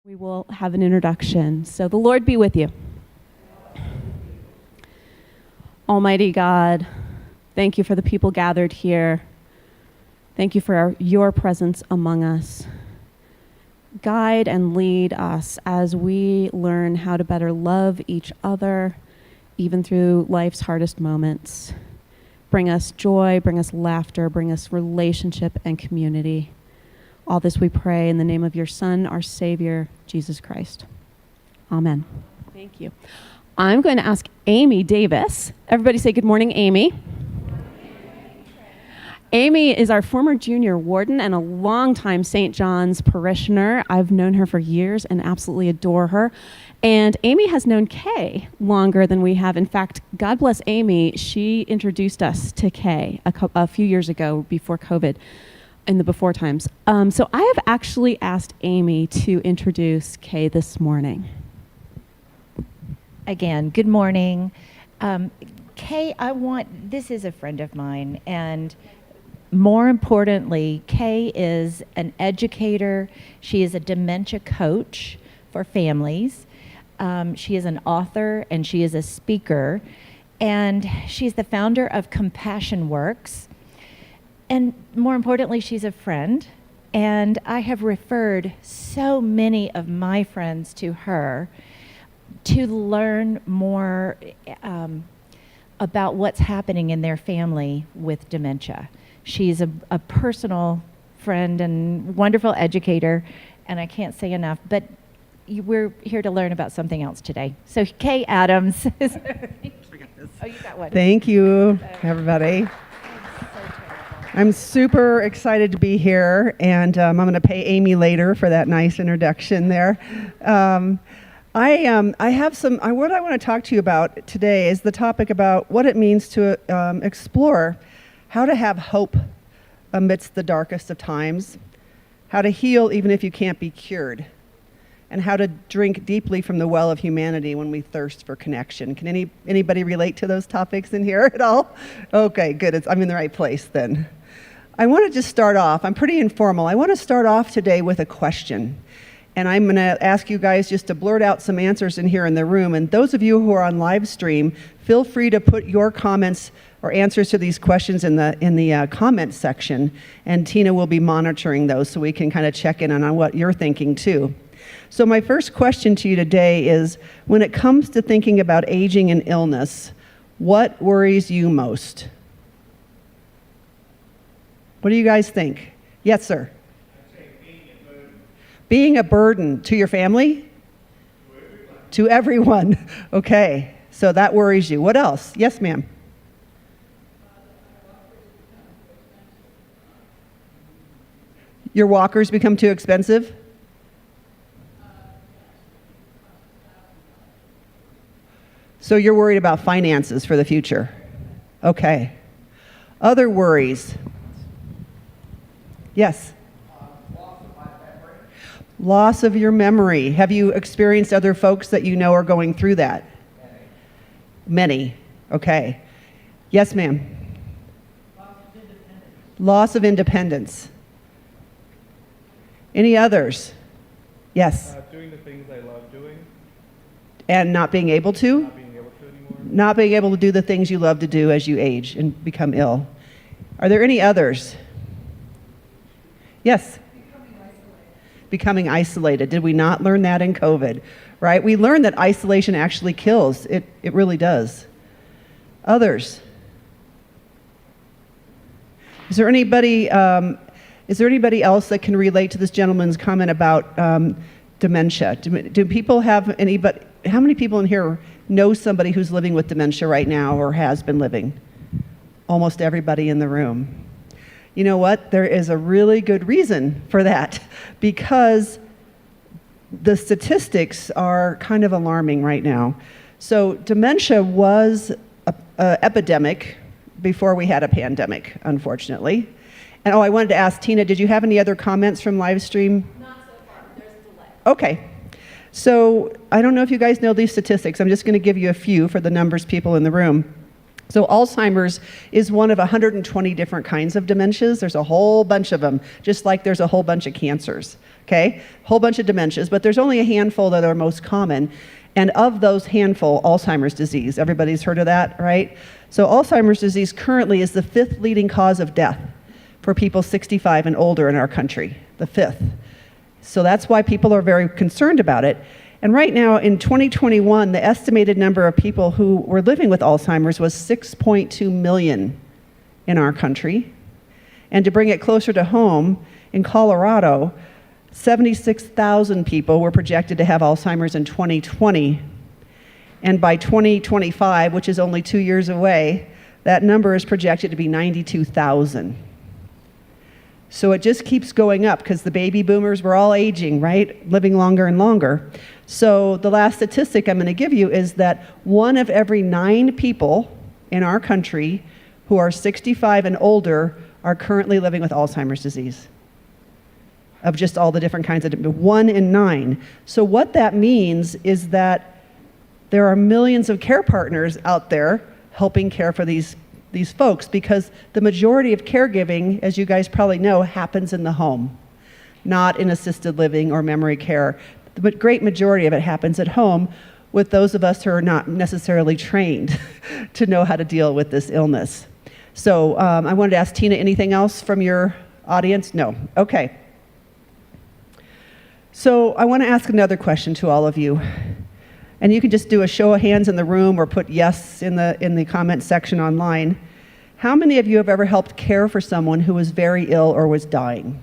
We will have an introduction. So the Lord be with you. Almighty God, thank you for the people gathered here. Thank you for your presence among us. Guide and lead us as we learn how to better love each other, even through life's hardest moments. Bring us joy, bring us laughter, bring us relationship and community. All this we pray in the name of your Son, our Savior, Jesus Christ. Amen. Thank you. I'm going to ask Amy Davis. Everybody say good morning, Amy. Amy is our former junior warden and a longtime St. John's parishioner. I've known her for years and absolutely adore her. And Amy has known Kay longer than we have. In fact, God bless Amy, she introduced us to Kay a few years ago before COVID. In the before times. So I have actually asked Amy to introduce Kay this morning. Again, good morning. Kay, this is a friend of mine, and more importantly, Kay is an educator. She is a dementia coach for families. She is an author, and she is a speaker, and she's the founder of Compassion Works. And more importantly, she's a friend, and I have referred so many of my friends to her to learn more about what's happening in their family with dementia. She's a personal friend and wonderful educator, and I can't say enough, but we're here to learn about something else today. So Kay Adams. Oh, you got one. Thank you, everybody. I'm super excited to be here, and I'm going to pay Amy later for that nice introduction there. What I want to talk to you about today is the topic about what it means to explore how to have hope amidst the darkest of times, how to heal even if you can't be cured, and how to drink deeply from the well of humanity when we thirst for connection. Can anybody relate to those topics in here at all? Okay, good. I'm in the right place then. I want to just start off. I'm pretty informal. I want to start off today with a question. And I'm going to ask you guys just to blurt out some answers in here in the room. And those of you who are on live stream, feel free to put your comments or answers to these questions in the comments section. And Tina will be monitoring those so we can kind of check in on what you're thinking too. So my first question to you today is, when it comes to thinking about aging and illness, what worries you most? What do you guys think? Yes, sir. I'd say being a burden to your family? To everyone. Okay, so that worries you. What else? Yes, ma'am. Your walkers become too expensive? So you're worried about finances for the future. Okay. Other worries? Yes. loss of my memory. Loss of your memory. Have you experienced other folks that you know are going through that? Many. Okay. Yes, ma'am. Loss of independence. Any others? Yes. Doing the things I love doing. And not being able to? Not being able to anymore. Not being able to do the things you love to do as you age and become ill. Are there any others? Yes? Becoming isolated. Did we not learn that in COVID? Right? We learned that isolation actually kills. It really does. Others? Is there anybody else that can relate to this gentleman's comment about dementia? Do people have anybody? How many people in here know somebody who's living with dementia right now or has been living? Almost everybody in the room. You know what? There is a really good reason for that, because the statistics are kind of alarming right now. So dementia was an epidemic before we had a pandemic, unfortunately. And I wanted to ask Tina, did you have any other comments from live stream? Not so far. There's a delay. Okay. So I don't know if you guys know these statistics. I'm just going to give you a few for the numbers people in the room. So Alzheimer's is one of 120 different kinds of dementias. There's a whole bunch of them, just like there's a whole bunch of cancers, okay? Whole bunch of dementias, but there's only a handful that are most common. And of those handful, Alzheimer's disease. Everybody's heard of that, right? So Alzheimer's disease currently is the 5th leading cause of death for people 65 and older in our country, the 5th. So that's why people are very concerned about it. And right now, in 2021, the estimated number of people who were living with Alzheimer's was 6.2 million in our country. And to bring it closer to home, in Colorado, 76,000 people were projected to have Alzheimer's in 2020. And by 2025, which is only 2 years away, that number is projected to be 92,000. So it just keeps going up because the baby boomers were all aging, right? Living longer and longer. So the last statistic I'm going to give you is that 1 of every 9 people in our country who are 65 and older are currently living with Alzheimer's disease. Of just all the different kinds of, 1 in 9. So what that means is that there are millions of care partners out there helping care for these folks, because the majority of caregiving, as you guys probably know, happens in the home, not in assisted living or memory care. The great majority of it happens at home with those of us who are not necessarily trained to know how to deal with this illness. So I wanted to ask Tina, anything else from your audience? No. Okay. So I want to ask another question to all of you. And you can just do a show of hands in the room or put yes in the comment section online. How many of you have ever helped care for someone who was very ill or was dying?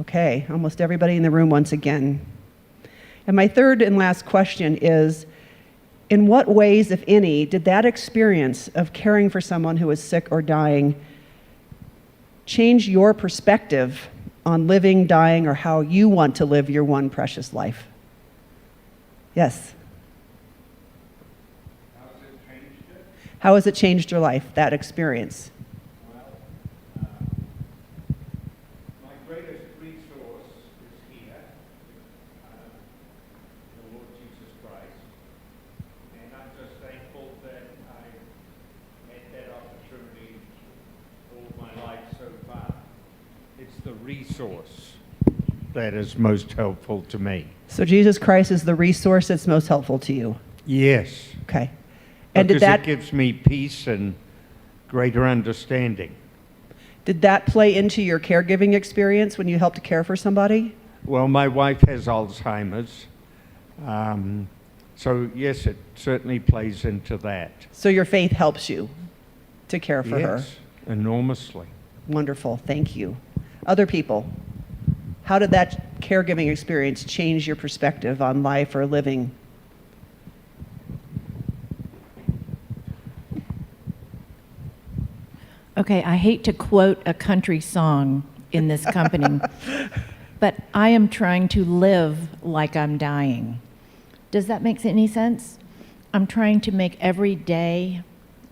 Okay, almost everybody in the room once again. And my third and last question is, in what ways, if any, did that experience of caring for someone who was sick or dying change your perspective on living, dying, or how you want to live your one precious life? Yes. How's it changed it? How has it changed your life, that experience? Well, my greatest resource is here, the Lord Jesus Christ. And I'm just thankful that I had that opportunity all my life so far. It's the resource that is most helpful to me. So Jesus Christ is the resource that's most helpful to you. Yes. Okay. And Because did it gives me peace and greater understanding. that play into your caregiving experience when you helped care for somebody? Well, my wife has Alzheimer's. So yes, it certainly plays into that. So your faith helps you to care for her. Yes, enormously. Wonderful. Thank you. Other people, how did that caregiving experience change your perspective on life or living? Okay, I hate to quote a country song in this company, but I am trying to live like I'm dying. Does that make any sense? I'm trying to make every day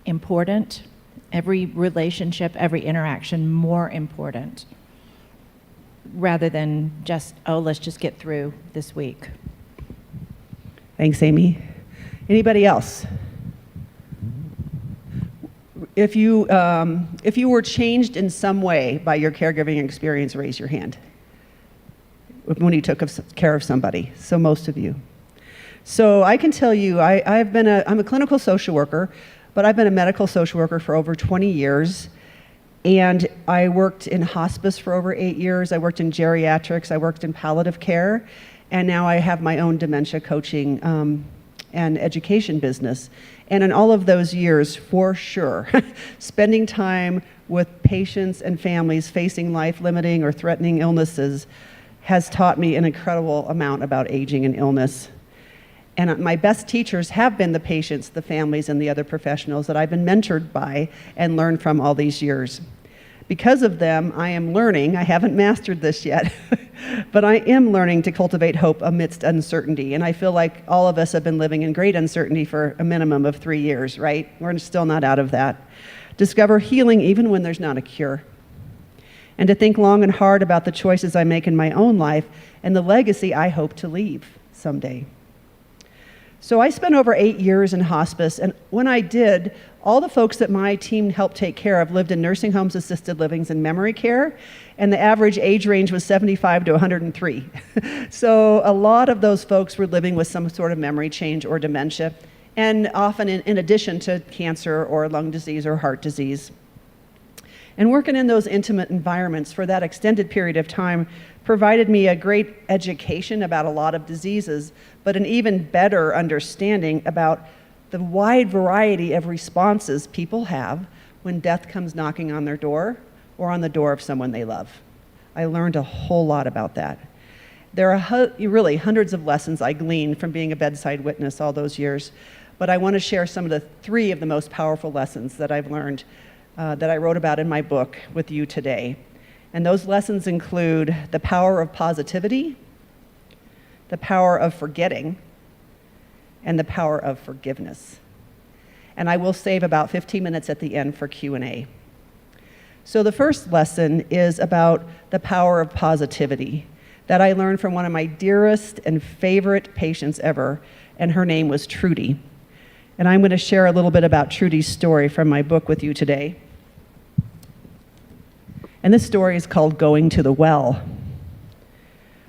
important, every relationship, every interaction more important, rather than just, oh, let's just get through this week. Thanks, Amy. Anybody else? If you were changed in some way by your caregiving experience, raise your hand. When you took care of somebody, so most of you. So I can tell you, I'm a clinical social worker, but I've been a medical social worker for over 20 years. And I worked in hospice for over 8 years. I worked in geriatrics. I worked in palliative care. And now I have my own dementia coaching and education business. And in all of those years, for sure, spending time with patients and families facing life-limiting or threatening illnesses has taught me an incredible amount about aging and illness. And my best teachers have been the patients, the families, and the other professionals that I've been mentored by and learned from all these years. Because of them, I am learning, I haven't mastered this yet, but I am learning to cultivate hope amidst uncertainty. And I feel like all of us have been living in great uncertainty for a minimum of 3 years, right? We're still not out of that. Discover healing even when there's not a cure. And to think long and hard about the choices I make in my own life and the legacy I hope to leave someday. So I spent over 8 years in hospice, and when I did, all the folks that my team helped take care of lived in nursing homes, assisted livings, and memory care, and the average age range was 75 to 103. So a lot of those folks were living with some sort of memory change or dementia, and often in addition to cancer or lung disease or heart disease. And working in those intimate environments for that extended period of time provided me a great education about a lot of diseases, but an even better understanding about the wide variety of responses people have when death comes knocking on their door or on the door of someone they love. I learned a whole lot about that. There are really hundreds of lessons I gleaned from being a bedside witness all those years, but I want to share some of the 3 of the most powerful lessons that I've learned that I wrote about in my book with you today. And those lessons include the power of positivity, the power of forgetting, and the power of forgiveness. And I will save about 15 minutes at the end for Q&A. So the first lesson is about the power of positivity that I learned from one of my dearest and favorite patients ever, and her name was Trudy. And I'm going to share a little bit about Trudy's story from my book with you today. And this story is called Going to the Well.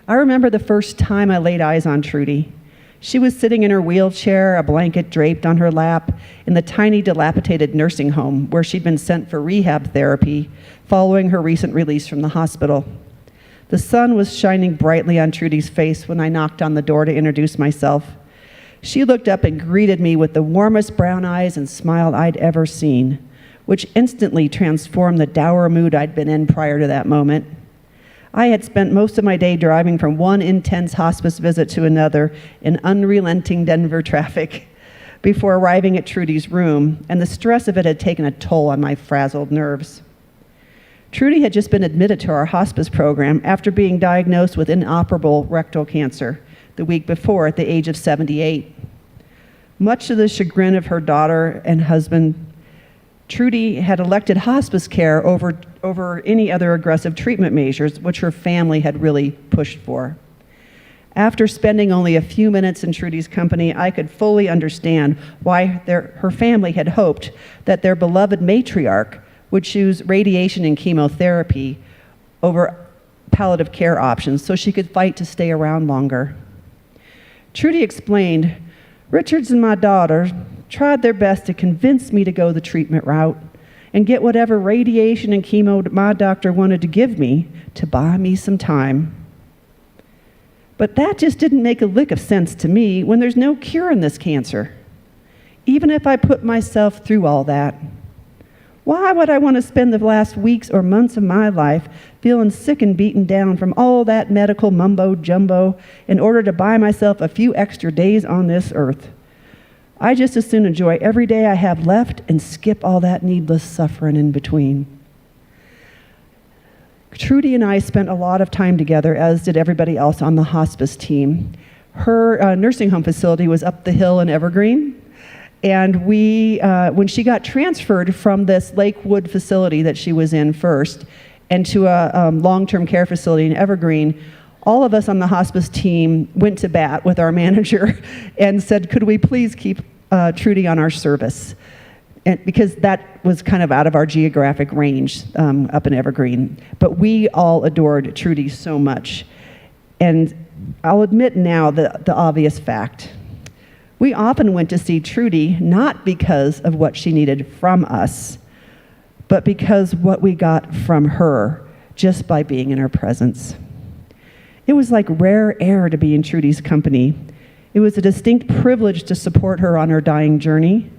I remember the first time I laid eyes on Trudy. She was sitting in her wheelchair, a blanket draped on her lap, in the tiny, dilapidated nursing home where she'd been sent for rehab therapy following her recent release from the hospital. The sun was shining brightly on Trudy's face when I knocked on the door to introduce myself. She looked up and greeted me with the warmest brown eyes and smile I'd ever seen, which instantly transformed the dour mood I'd been in prior to that moment. I had spent most of my day driving from one intense hospice visit to another in unrelenting Denver traffic before arriving at Trudy's room, and the stress of it had taken a toll on my frazzled nerves. Trudy had just been admitted to our hospice program after being diagnosed with inoperable rectal cancer the week before at the age of 78. Much to the chagrin of her daughter and husband, Trudy had elected hospice care over any other aggressive treatment measures, which her family had really pushed for. After spending only a few minutes in Trudy's company, I could fully understand why her family had hoped that their beloved matriarch would choose radiation and chemotherapy over palliative care options so she could fight to stay around longer. Trudy explained, "Richards and my daughter tried their best to convince me to go the treatment route and get whatever radiation and chemo my doctor wanted to give me to buy me some time. But that just didn't make a lick of sense to me when there's no cure in this cancer. Even if I put myself through all that, why would I want to spend the last weeks or months of my life feeling sick and beaten down from all that medical mumbo-jumbo in order to buy myself a few extra days on this earth? I just as soon enjoy every day I have left and skip all that needless suffering in between." Trudy and I spent a lot of time together, as did everybody else on the hospice team. Her nursing home facility was up the hill in Evergreen, and when she got transferred from this Lakewood facility that she was in first, and to a long-term care facility in Evergreen, all of us on the hospice team went to bat with our manager and said, could we please keep Trudy on our service? And because that was kind of out of our geographic range up in Evergreen. But we all adored Trudy so much. And I'll admit now the obvious fact. We often went to see Trudy not because of what she needed from us, but because what we got from her just by being in her presence. It was like rare air to be in Trudy's company. It was a distinct privilege to support her on her dying journey,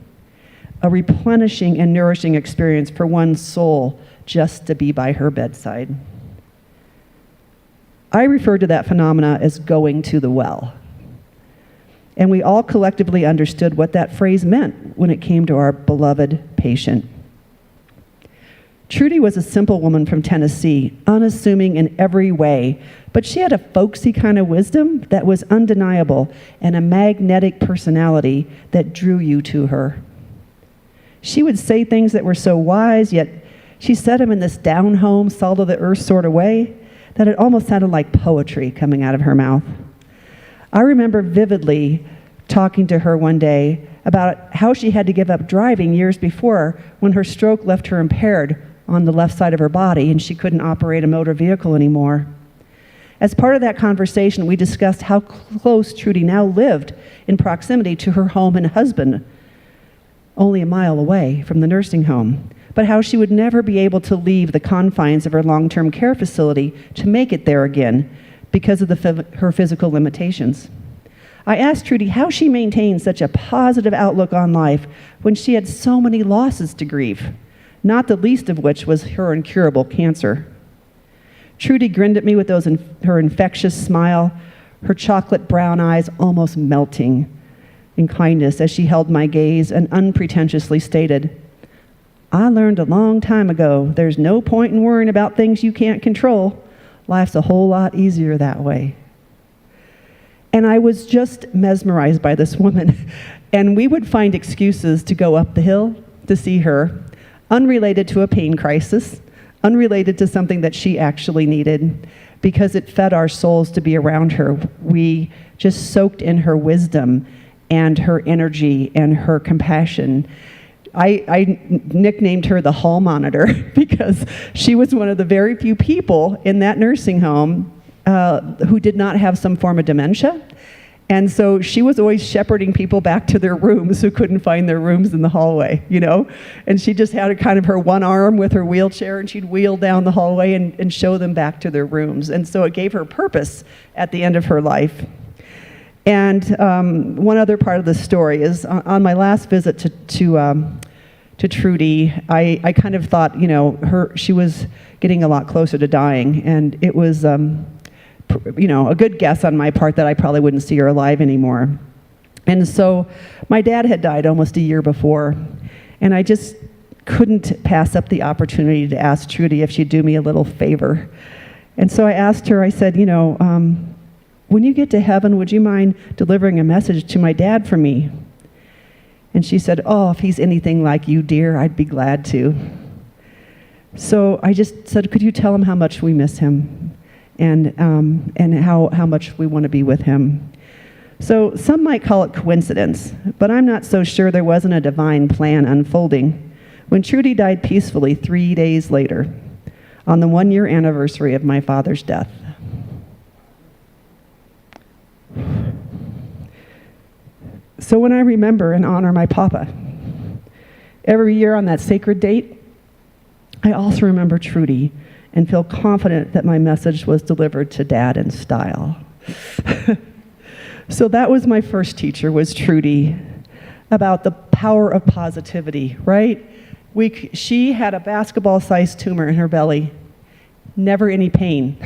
a replenishing and nourishing experience for one's soul just to be by her bedside. I refer to that phenomena as going to the well. And we all collectively understood what that phrase meant when it came to our beloved patient. Trudy was a simple woman from Tennessee, unassuming in every way, but she had a folksy kind of wisdom that was undeniable and a magnetic personality that drew you to her. She would say things that were so wise, yet she said them in this down-home, salt-of-the-earth sort of way that it almost sounded like poetry coming out of her mouth. I remember vividly talking to her one day about how she had to give up driving years before when her stroke left her impaired on the left side of her body and she couldn't operate a motor vehicle anymore. As part of that conversation, we discussed how close Trudy now lived in proximity to her home and husband, only a mile away from the nursing home, but how she would never be able to leave the confines of her long-term care facility to make it there again because of her physical limitations. I asked Trudy how she maintained such a positive outlook on life when she had so many losses to grieve, not the least of which was her incurable cancer. Trudy grinned at me with her infectious smile, her chocolate brown eyes almost melting in kindness as she held my gaze and unpretentiously stated, "I learned a long time ago there's no point in worrying about things you can't control. Life's a whole lot easier that way." And I was just mesmerized by this woman. And we would find excuses to go up the hill to see her, unrelated to a pain crisis, unrelated to something that she actually needed, because it fed our souls to be around her. We just soaked in her wisdom and her energy and her compassion. I nicknamed her the hall monitor because she was one of the very few people in that nursing home who did not have some form of dementia. And so she was always shepherding people back to their rooms who couldn't find their rooms in the hallway, you know? And she just had kind of her one arm with her wheelchair, and she'd wheel down the hallway and show them back to their rooms. And so it gave her purpose at the end of her life. And one other part of the story is on my last visit to Trudy, I kind of thought, you know, she was getting a lot closer to dying, and it was, you know, a good guess on my part that I probably wouldn't see her alive anymore. And so my dad had died almost a year before, and I just couldn't pass up the opportunity to ask Trudy if she'd do me a little favor. And so I asked her, I said, you know, when you get to heaven, would you mind delivering a message to my dad for me? And she said, "Oh, if he's anything like you, dear, I'd be glad to." So I just said, "Could you tell him how much we miss him and how much we want to be with him?" So some might call it coincidence, but I'm not so sure there wasn't a divine plan unfolding when Trudy died peacefully 3 days later on the 1-year anniversary of my father's death. So when I remember and honor my papa, every year on that sacred date, I also remember Trudy and feel confident that my message was delivered to Dad in style. So that was my first teacher, was Trudy, about the power of positivity, right? She had a basketball-sized tumor in her belly, never any pain.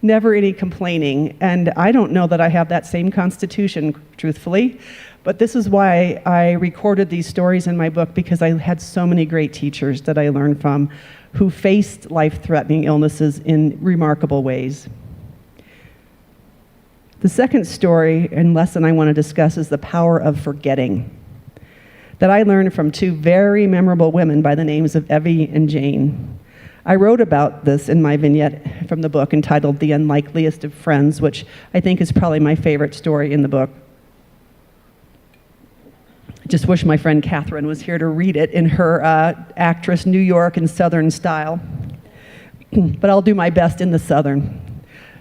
Never any complaining, and I don't know that I have that same constitution, truthfully, but this is why I recorded these stories in my book, because I had so many great teachers that I learned from who faced life-threatening illnesses in remarkable ways. The second story and lesson I want to discuss is the power of forgetting, that I learned from two very memorable women by the names of Evie and Jane. I wrote about this in my vignette from the book entitled The Unlikeliest of Friends, which I think is probably my favorite story in the book. I just wish my friend Catherine was here to read it in her actress New York and Southern style. But I'll do my best in the Southern.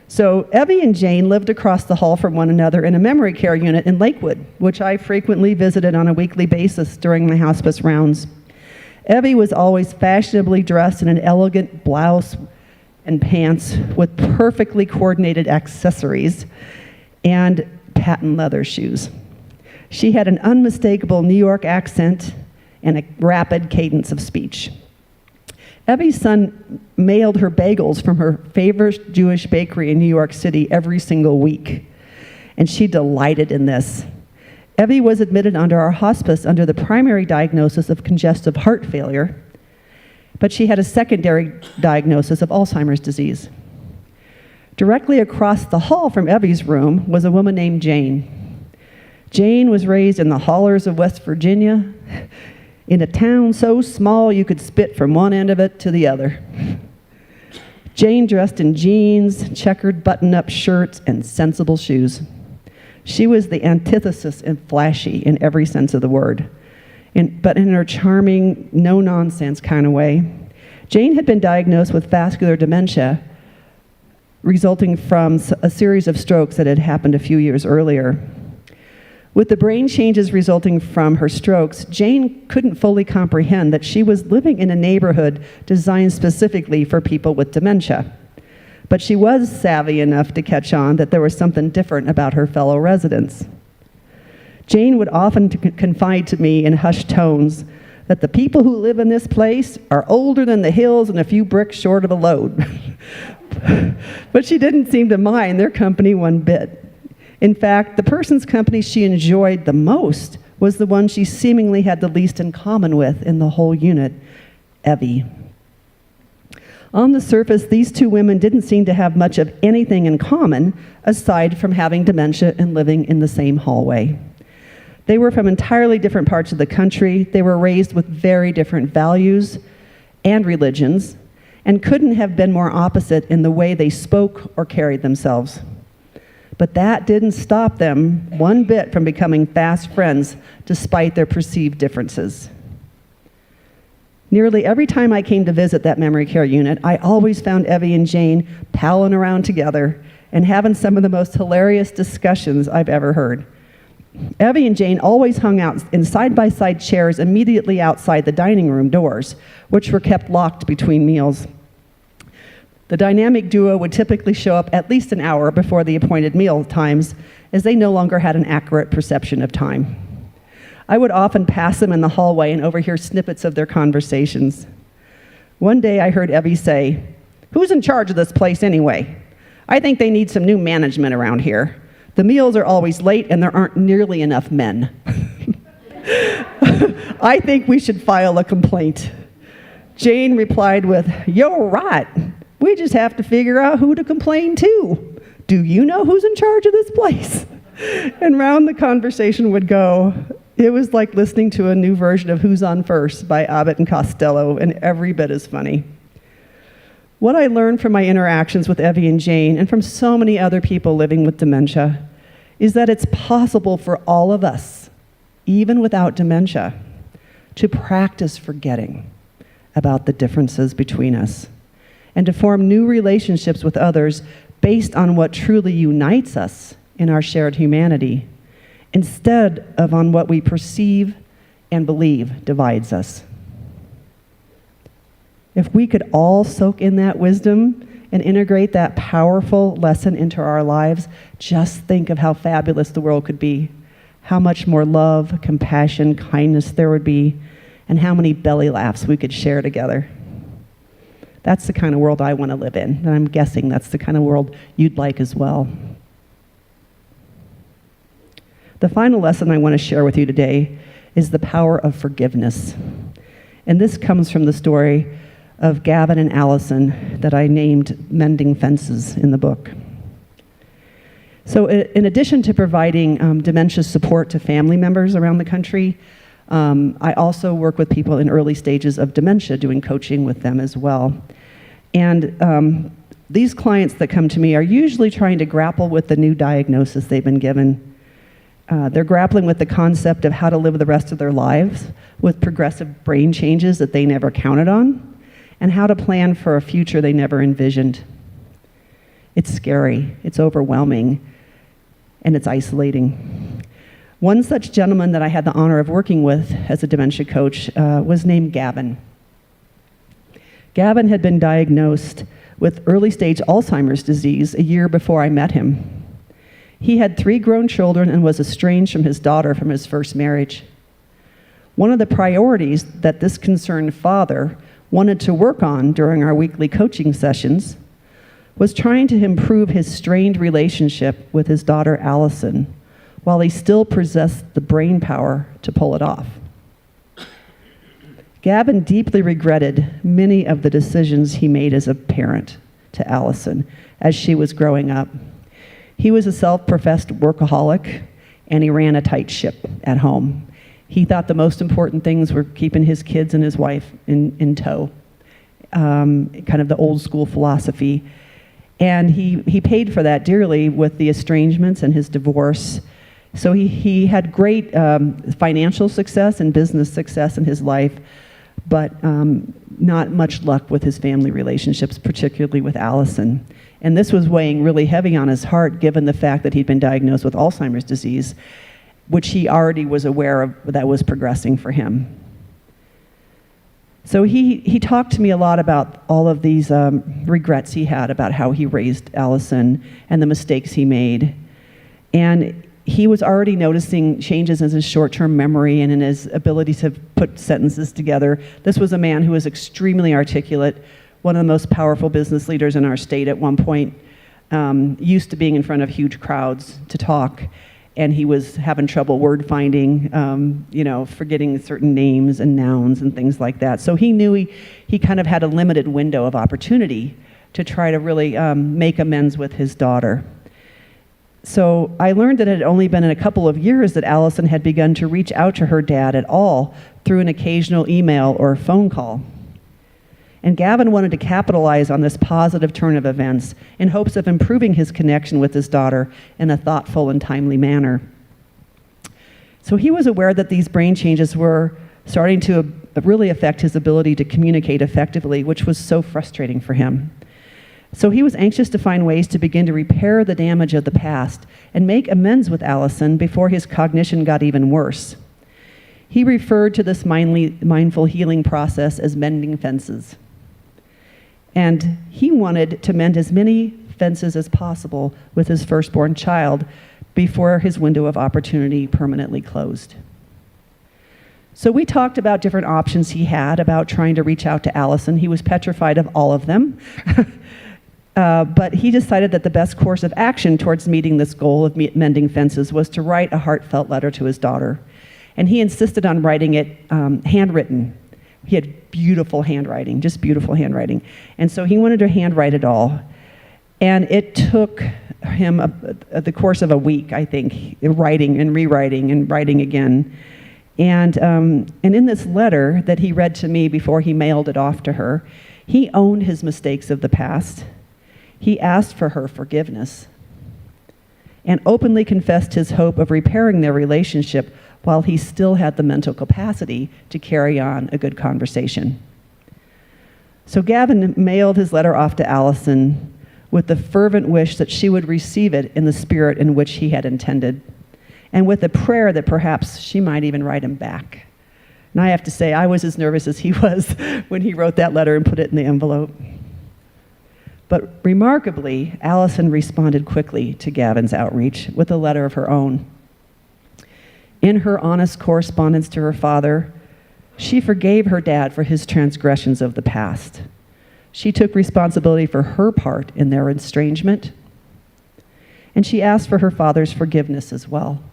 So Evie and Jane lived across the hall from one another in a memory care unit in Lakewood, which I frequently visited on a weekly basis during my hospice rounds. Evie was always fashionably dressed in an elegant blouse and pants with perfectly coordinated accessories and patent leather shoes. She had an unmistakable New York accent and a rapid cadence of speech. Evie's son mailed her bagels from her favorite Jewish bakery in New York City every single week, and she delighted in this. Evie was admitted under our hospice under the primary diagnosis of congestive heart failure, but she had a secondary diagnosis of Alzheimer's disease. Directly across the hall from Evie's room was a woman named Jane. Jane was raised in the hollers of West Virginia, in a town so small you could spit from one end of it to the other. Jane dressed in jeans, checkered button-up shirts, and sensible shoes. She was the antithesis and flashy in every sense of the word, but in her charming, no-nonsense kind of way. Jane had been diagnosed with vascular dementia, resulting from a series of strokes that had happened a few years earlier. With the brain changes resulting from her strokes, Jane couldn't fully comprehend that she was living in a neighborhood designed specifically for people with dementia. But she was savvy enough to catch on that there was something different about her fellow residents. Jane would often confide to me in hushed tones that the people who live in this place are older than the hills and a few bricks short of a load. But she didn't seem to mind their company one bit. In fact, the person's company she enjoyed the most was the one she seemingly had the least in common with in the whole unit, Evie. On the surface, these two women didn't seem to have much of anything in common aside from having dementia and living in the same hallway. They were from entirely different parts of the country. They were raised with very different values and religions, and couldn't have been more opposite in the way they spoke or carried themselves. But that didn't stop them one bit from becoming fast friends despite their perceived differences. Nearly every time I came to visit that memory care unit, I always found Evie and Jane palling around together and having some of the most hilarious discussions I've ever heard. Evie and Jane always hung out in side-by-side chairs immediately outside the dining room doors, which were kept locked between meals. The dynamic duo would typically show up at least an hour before the appointed meal times, as they no longer had an accurate perception of time. I would often pass them in the hallway and overhear snippets of their conversations. One day I heard Evie say, "Who's in charge of this place anyway? I think they need some new management around here. The meals are always late and there aren't nearly enough men." "I think we should file a complaint." Jane replied with, "You're right. We just have to figure out who to complain to. Do you know who's in charge of this place?" And round the conversation would go. It was like listening to a new version of Who's on First by Abbott and Costello, and every bit as funny. What I learned from my interactions with Evie and Jane, and from so many other people living with dementia, is that it's possible for all of us, even without dementia, to practice forgetting about the differences between us, and to form new relationships with others based on what truly unites us in our shared humanity, instead of on what we perceive and believe divides us. If we could all soak in that wisdom and integrate that powerful lesson into our lives, just think of how fabulous the world could be, how much more love, compassion, kindness there would be, and how many belly laughs we could share together. That's the kind of world I want to live in, and I'm guessing that's the kind of world you'd like as well. The final lesson I want to share with you today is the power of forgiveness. And this comes from the story of Gavin and Allison that I named Mending Fences in the book. So in addition to providing dementia support to family members around the country, I also work with people in early stages of dementia, doing coaching with them as well. And these clients that come to me are usually trying to grapple with the new diagnosis they've been given. They're grappling with the concept of how to live the rest of their lives with progressive brain changes that they never counted on, and how to plan for a future they never envisioned. It's scary, it's overwhelming, and it's isolating. One such gentleman that I had the honor of working with as a dementia coach was named Gavin. Gavin had been diagnosed with early-stage Alzheimer's disease a year before I met him. He had 3 grown children and was estranged from his daughter from his first marriage. One of the priorities that this concerned father wanted to work on during our weekly coaching sessions was trying to improve his strained relationship with his daughter Allison, while he still possessed the brain power to pull it off. Gavin deeply regretted many of the decisions he made as a parent to Allison as she was growing up. He was a self-professed workaholic, and he ran a tight ship at home. He thought the most important things were keeping his kids and his wife in tow, kind of the old school philosophy. And he paid for that dearly with the estrangements and his divorce. So he had great financial success and business success in his life, but not much luck with his family relationships, particularly with Allison. And this was weighing really heavy on his heart, given the fact that he'd been diagnosed with Alzheimer's disease, which he already was aware of that was progressing for him. So he talked to me a lot about all of these regrets he had about how he raised Allison and the mistakes he made. And he was already noticing changes in his short-term memory and in his ability to put sentences together. This was a man who was extremely articulate, one of the most powerful business leaders in our state at one point, used to being in front of huge crowds to talk, and he was having trouble word finding, forgetting certain names and nouns and things like that. So he knew he kind of had a limited window of opportunity to try to really make amends with his daughter. So I learned that it had only been in a couple of years that Allison had begun to reach out to her dad at all through an occasional email or phone call. And Gavin wanted to capitalize on this positive turn of events in hopes of improving his connection with his daughter in a thoughtful and timely manner. So he was aware that these brain changes were starting to really affect his ability to communicate effectively, which was so frustrating for him. So he was anxious to find ways to begin to repair the damage of the past and make amends with Allison before his cognition got even worse. He referred to this mindful healing process as mending fences. And he wanted to mend as many fences as possible with his firstborn child before his window of opportunity permanently closed. So we talked about different options he had about trying to reach out to Allison. He was petrified of all of them. But he decided that the best course of action towards meeting this goal of mending fences was to write a heartfelt letter to his daughter. And he insisted on writing it handwritten. He had beautiful handwriting, just beautiful handwriting. And so he wanted to handwrite it all. And it took him the course of a week, I think, writing and rewriting and writing again. And in this letter that he read to me before he mailed it off to her, he owned his mistakes of the past. He asked for her forgiveness and openly confessed his hope of repairing their relationship while he still had the mental capacity to carry on a good conversation. So Gavin mailed his letter off to Allison with the fervent wish that she would receive it in the spirit in which he had intended, and with a prayer that perhaps she might even write him back. And I have to say, I was as nervous as he was when he wrote that letter and put it in the envelope. But remarkably, Allison responded quickly to Gavin's outreach with a letter of her own. In her honest correspondence to her father, she forgave her dad for his transgressions of the past. She took responsibility for her part in their estrangement, and she asked for her father's forgiveness as well.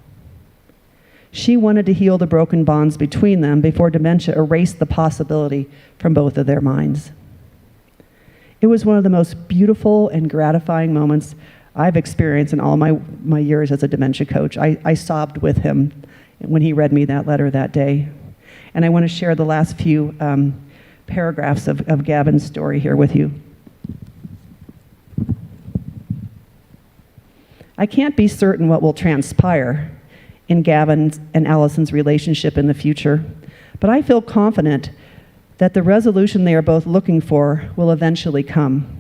She wanted to heal the broken bonds between them before dementia erased the possibility from both of their minds. It was one of the most beautiful and gratifying moments I've experienced in all my years as a dementia coach. I sobbed with him when he read me that letter that day. And I want to share the last few paragraphs of Gavin's story here with you. I can't be certain what will transpire in Gavin's and Allison's relationship in the future, but I feel confident that the resolution they are both looking for will eventually come.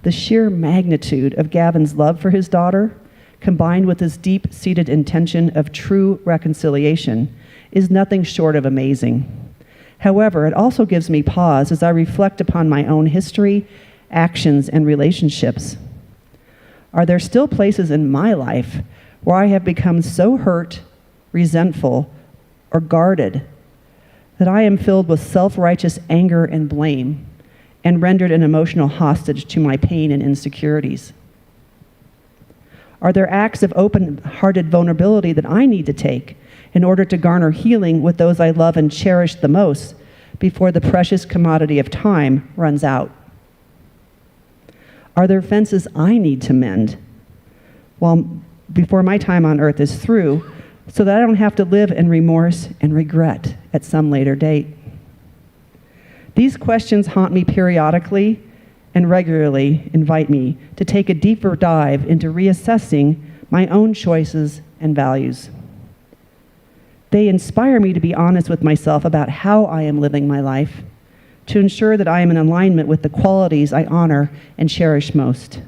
The sheer magnitude of Gavin's love for his daughter, combined with his deep-seated intention of true reconciliation, is nothing short of amazing. However, it also gives me pause as I reflect upon my own history, actions, and relationships. Are there still places in my life where I have become so hurt, resentful, or guarded that I am filled with self-righteous anger and blame and rendered an emotional hostage to my pain and insecurities? Are there acts of open-hearted vulnerability that I need to take in order to garner healing with those I love and cherish the most before the precious commodity of time runs out? Are there fences I need to mend before my time on earth is through, so that I don't have to live in remorse and regret at some later date? These questions haunt me periodically and regularly invite me to take a deeper dive into reassessing my own choices and values. They inspire me to be honest with myself about how I am living my life, to ensure that I am in alignment with the qualities I honor and cherish most.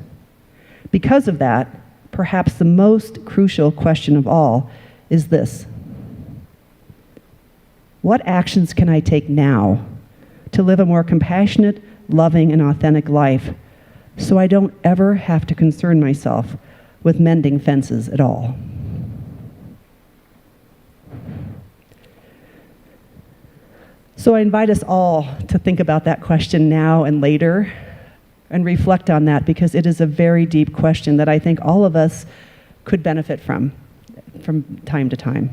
Because of that, perhaps the most crucial question of all is this: what actions can I take now to live a more compassionate, loving, and authentic life so I don't ever have to concern myself with mending fences at all? So I invite us all to think about that question now and later and reflect on that, because it is a very deep question that I think all of us could benefit from time to time.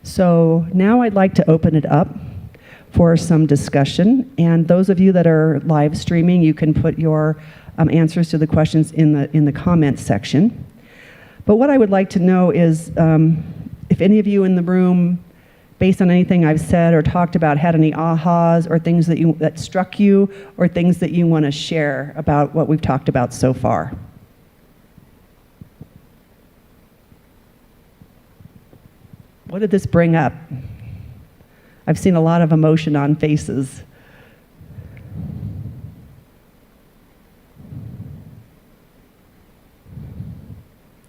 So now I'd like to open it up for some discussion, and those of you that are live streaming, you can put your answers to the questions in the comments section. But what I would like to know is if any of you in the room, based on anything I've said or talked about, had any ahas or things that struck you, or things that you want to share about what we've talked about so far. What did this bring up? I've seen a lot of emotion on faces.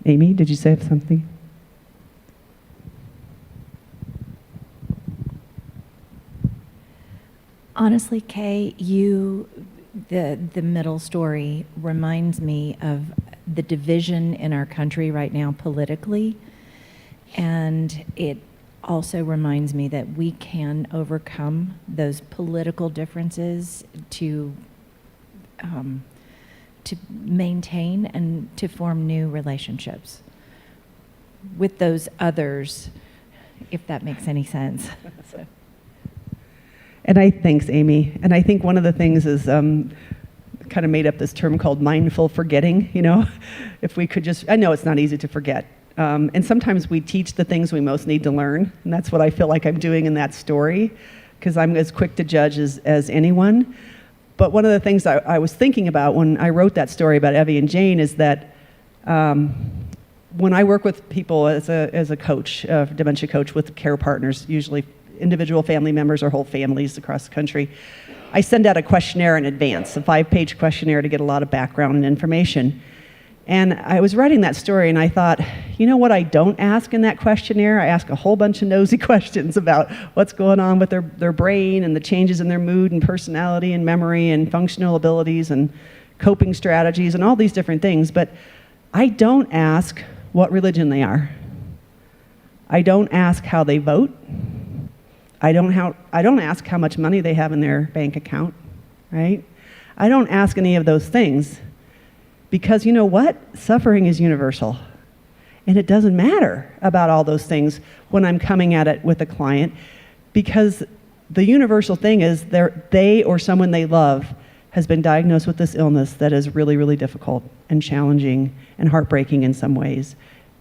Amy, did you say something? Honestly, Kay, the middle story reminds me of the division in our country right now politically, and it also reminds me that we can overcome those political differences to maintain and to form new relationships with those others, if that makes any sense. So. And thanks, Amy. And I think one of the things is kind of made up this term called mindful forgetting, you know? If we could just, I know it's not easy to forget. And sometimes we teach the things we most need to learn, and that's what I feel like I'm doing in that story, because I'm as quick to judge as anyone. But one of the things I was thinking about when I wrote that story about Evie and Jane is that when I work with people as a coach, a dementia coach with care partners, usually individual family members or whole families across the country, I send out a questionnaire in advance, a 5-page questionnaire to get a lot of background and information. And I was writing that story and I thought, you know what I don't ask in that questionnaire? I ask a whole bunch of nosy questions about what's going on with their brain and the changes in their mood and personality and memory and functional abilities and coping strategies and all these different things. But I don't ask what religion they are. I don't ask how they vote. I don't ask how much money they have in their bank account, right? I don't ask any of those things, because you know what? Suffering is universal. And it doesn't matter about all those things when I'm coming at it with a client, because the universal thing is they or someone they love has been diagnosed with this illness that is really, really difficult and challenging and heartbreaking in some ways,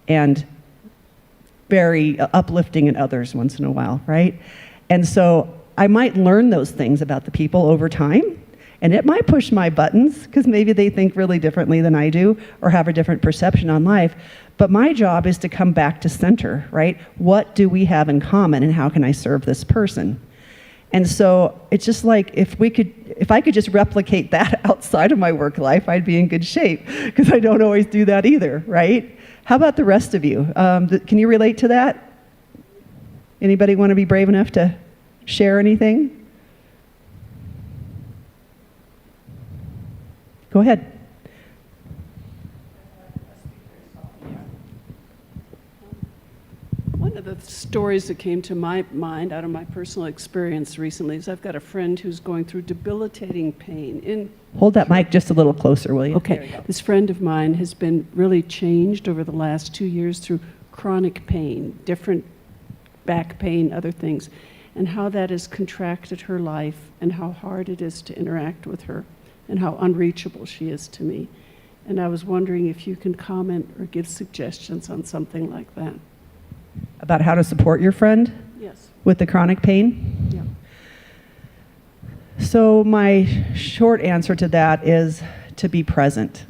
and very uplifting in others once in a while, right? And so I might learn those things about the people over time, and it might push my buttons, because maybe they think really differently than I do or have a different perception on life. But my job is to come back to center, right? What do we have in common, and how can I serve this person? And so it's just like, if I could just replicate that outside of my work life, I'd be in good shape, because I don't always do that either, right? How about the rest of you? Can you relate to that? Anybody want to be brave enough to share anything? Go ahead. One of the stories that came to my mind out of my personal experience recently is I've got a friend who's going through debilitating pain. Hold that mic just a little closer, will you? Okay. This friend of mine has been really changed over the last 2 years through chronic pain, different back pain, other things, and how that has contracted her life and how hard it is to interact with her and how unreachable she is to me. And I was wondering if you can comment or give suggestions on something like that. About how to support your friend Yes. with the chronic pain? Yeah. So my short answer to that is to be present.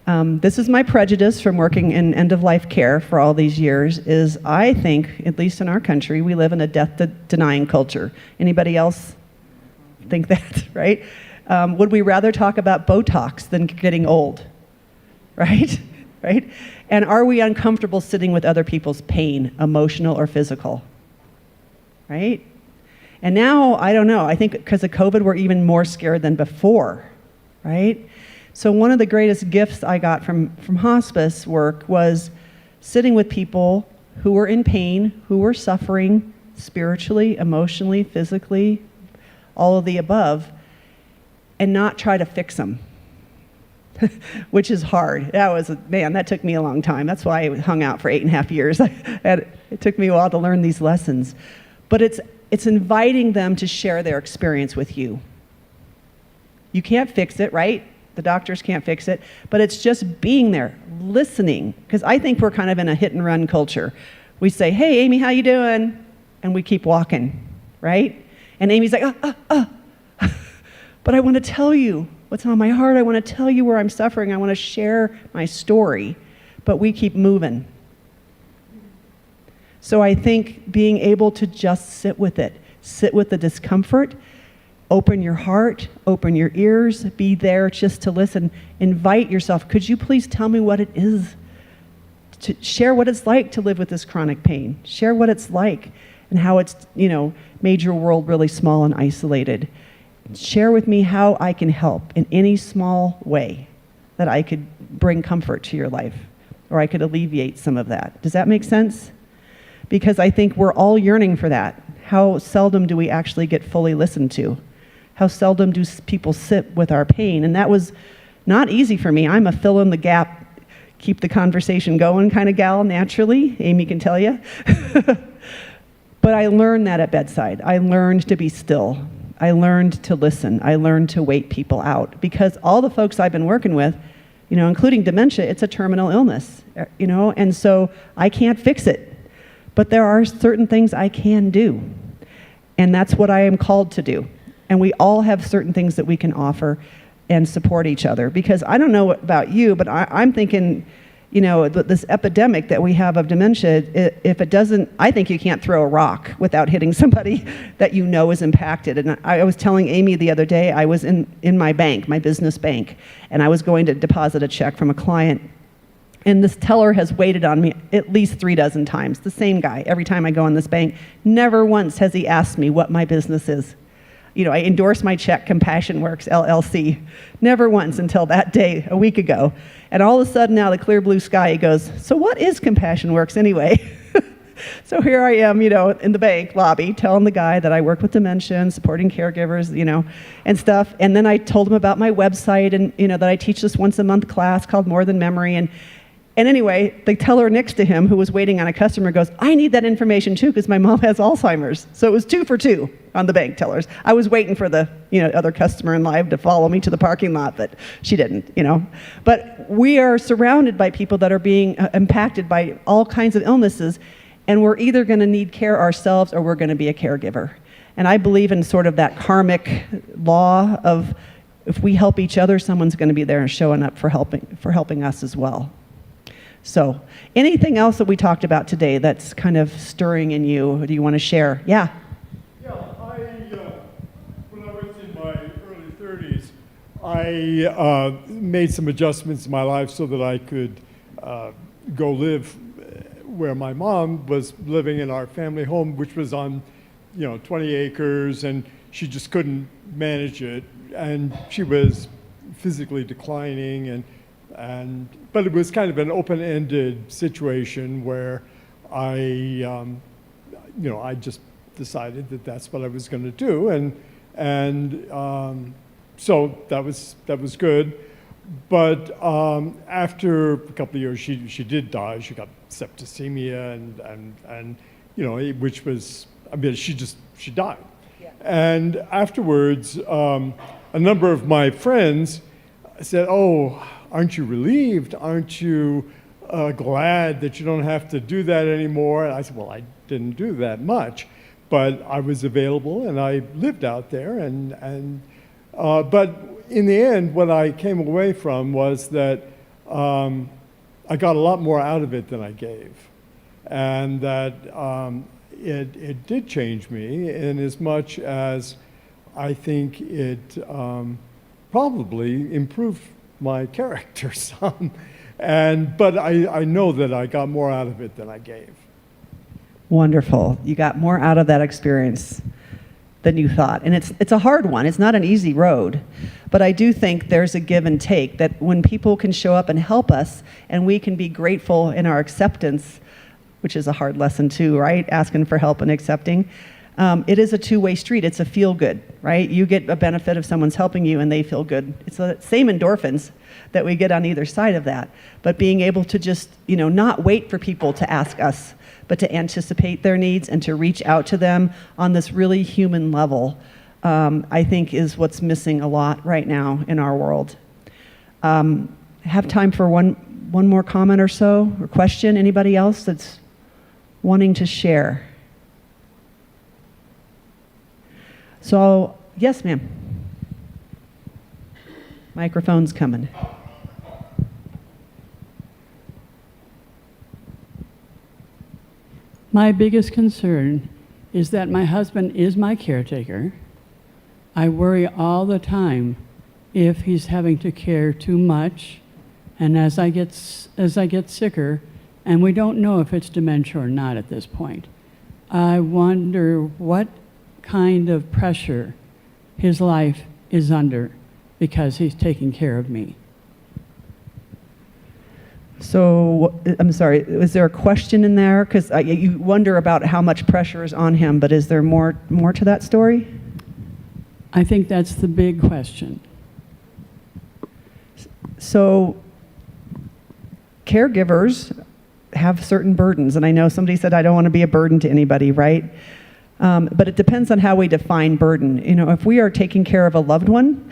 This is my prejudice from working in end-of-life care for all these years, is I think, at least in our country, we live in a death-denying culture. Anybody else think that, right? Would we rather talk about Botox than getting old, right? Right? And are we uncomfortable sitting with other people's pain, emotional or physical, right? And now, I don't know, I think because of COVID, we're even more scared than before, right? So one of the greatest gifts I got from hospice work was sitting with people who were in pain, who were suffering spiritually, emotionally, physically, all of the above, and not try to fix them, which is hard. That took me a long time. That's why I hung out for 8.5 years. It took me a while to learn these lessons. But it's inviting them to share their experience with you. You can't fix it, right? The doctors can't fix it, but it's just being there, listening, because I think we're kind of in a hit and run culture. We say, hey, Amy, how you doing? And we keep walking, right? And Amy's like, but I want to tell you what's on my heart. I want to tell you where I'm suffering. I want to share my story, but we keep moving. So I think being able to just sit with it, sit with the discomfort, open your heart, open your ears, be there just to listen. Invite yourself. Could you please tell me what it is? To share what it's like to live with this chronic pain. Share what it's like and how it's, made your world really small and isolated. Share with me how I can help in any small way that I could bring comfort to your life, or I could alleviate some of that. Does that make sense? Because I think we're all yearning for that. How seldom do we actually get fully listened to? How seldom do people sit with our pain? And that was not easy for me. I'm a fill in the gap, keep the conversation going kind of gal naturally. Amy can tell you. But I learned that at bedside. I learned to be still. I learned to listen. I learned to wait people out. Because all the folks I've been working with, including dementia, it's a terminal illness, and so I can't fix it. But there are certain things I can do. And that's what I am called to do. And we all have certain things that we can offer and support each other. Because I don't know about you, but I'm thinking, this epidemic that we have of dementia, if it doesn't, I think you can't throw a rock without hitting somebody that is impacted. And I was telling Amy the other day, I was in my bank, my business bank, and I was going to deposit a check from a client. And this teller has waited on me at least 36 times, the same guy, every time I go in this bank. Never once has he asked me what my business is. I endorse my check, Compassion Works, LLC. Never once until that day, a week ago. And all of a sudden now, the clear blue sky, he goes, so what is Compassion Works anyway? So here I am, in the bank lobby, telling the guy that I work with dementia and supporting caregivers, and stuff. And then I told him about my website and, that I teach this once-a-month class called More Than Memory. And anyway, the teller next to him, who was waiting on a customer, goes, I need that information too, because my mom has Alzheimer's. So it was 2 for 2 on the bank tellers. I was waiting for the other customer in line to follow me to the parking lot, but she didn't, But we are surrounded by people that are being impacted by all kinds of illnesses, and we're either going to need care ourselves or we're going to be a caregiver. And I believe in sort of that karmic law of if we help each other, someone's going to be there and showing up for helping us as well. So, anything else that we talked about today that's kind of stirring in you? Do you want to share? Yeah. Yeah, when I was in my early 30s, I made some adjustments in my life so that I could go live where my mom was living in our family home, which was on, 20 acres, and she just couldn't manage it, and she was physically declining, but it was kind of an open-ended situation where I just decided that that's what I was going to do, and so that was good. But after a couple of years, she did die. She got septicemia, and which was, she died. Yeah. And afterwards, a number of my friends said, "Oh, aren't you relieved? Aren't you glad that you don't have to do that anymore?" And I said, "Well, I didn't do that much." but I was available and I lived out there. But in the end, what I came away from was that I got a lot more out of it than I gave. And that it did change me in as much as I think it probably improved my character some. But I know that I got more out of it than I gave. Wonderful. You got more out of that experience than you thought. And it's a hard one. It's not an easy road. But I do think there's a give and take, that when people can show up and help us and we can be grateful in our acceptance, which is a hard lesson too, right? Asking for help and accepting. It is a two-way street. It's a feel-good, right? You get a benefit of someone's helping you and they feel good. It's the same endorphins that we get on either side of that. But being able to just, not wait for people to ask us, but to anticipate their needs and to reach out to them on this really human level, I think is what's missing a lot right now in our world. Have time for one more comment or so, or question? Anybody else that's wanting to share? So, yes, ma'am. Microphone's coming. My biggest concern is that my husband is my caretaker. I worry all the time if he's having to care too much, and as I get sicker, and we don't know if it's dementia or not at this point, I wonder what kind of pressure his life is under because he's taking care of me. So, I'm sorry, is there a question in there? Because you wonder about how much pressure is on him, but is there more to that story? I think that's the big question. So, caregivers have certain burdens, and I know somebody said, I don't want to be a burden to anybody, right? But it depends on how we define burden. If we are taking care of a loved one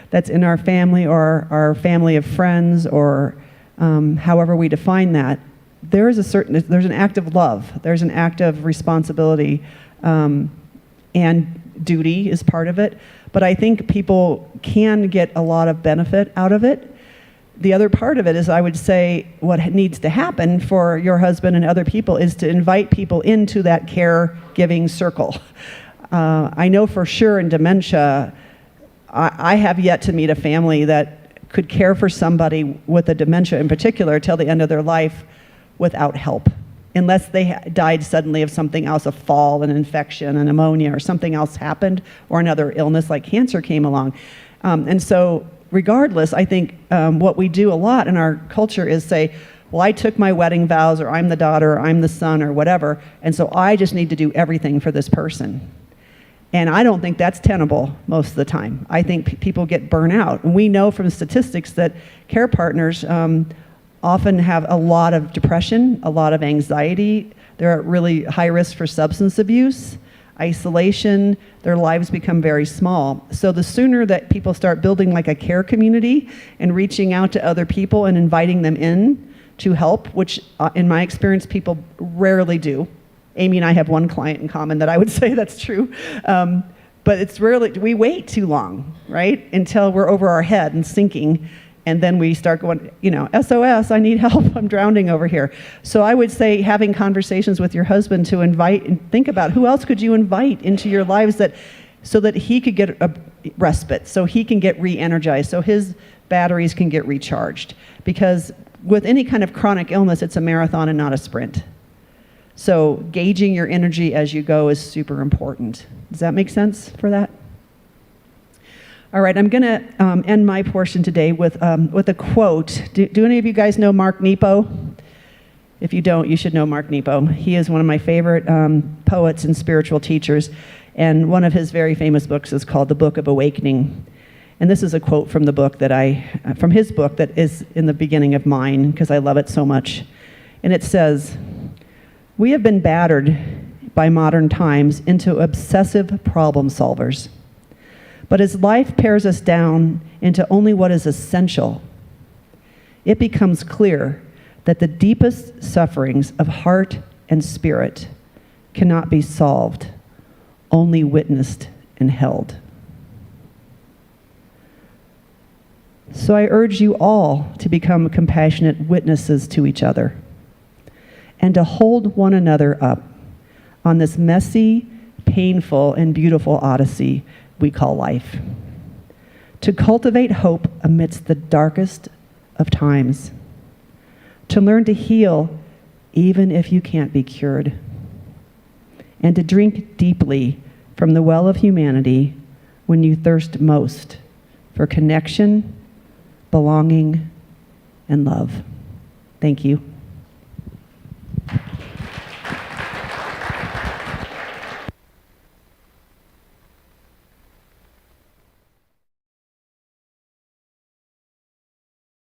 that's in our family or our family of friends or however we define that, there's an act of love, there's an act of responsibility, and duty is part of it. But I think people can get a lot of benefit out of it. The other part of it is, I would say, what needs to happen for your husband and other people is to invite people into that caregiving circle. I know for sure in dementia, I have yet to meet a family that could care for somebody with a dementia in particular till the end of their life without help, unless they died suddenly of something else, a fall, an infection, a pneumonia, or something else happened, or another illness like cancer came along. And so regardless, I think what we do a lot in our culture is say, well, I took my wedding vows, or I'm the daughter, or I'm the son, or whatever, and so I just need to do everything for this person. And I don't think that's tenable most of the time. I think people get burnt out. And we know from statistics that care partners often have a lot of depression, a lot of anxiety. They're at really high risk for substance abuse, isolation. Their lives become very small. So the sooner that people start building like a care community and reaching out to other people and inviting them in to help, which in my experience people rarely do. Amy and I have one client in common that I would say that's true. But it's rarely, we wait too long, right? Until we're over our head and sinking. And then we start going, SOS, I need help, I'm drowning over here. So I would say having conversations with your husband to invite and think about who else could you invite into your lives so that he could get a respite, so he can get re-energized, so his batteries can get recharged. Because with any kind of chronic illness, it's a marathon and not a sprint. So gauging your energy as you go is super important. Does that make sense for that? All right, I'm going to end my portion today with a quote. Do any of you guys know Mark Nepo? If you don't, you should know Mark Nepo. He is one of my favorite poets and spiritual teachers, and one of his very famous books is called The Book of Awakening. And this is a quote from the book from his book that is in the beginning of mine, because I love it so much. And it says, "We have been battered by modern times into obsessive problem solvers. But as life pares us down into only what is essential, it becomes clear that the deepest sufferings of heart and spirit cannot be solved only witnessed and held. So I urge you all to become compassionate witnesses to each other and to hold one another up on this messy, painful, and beautiful odyssey we call life. To cultivate hope amidst the darkest of times. To learn to heal even if you can't be cured. And to drink deeply from the well of humanity when you thirst most for connection, belonging, and love. Thank you.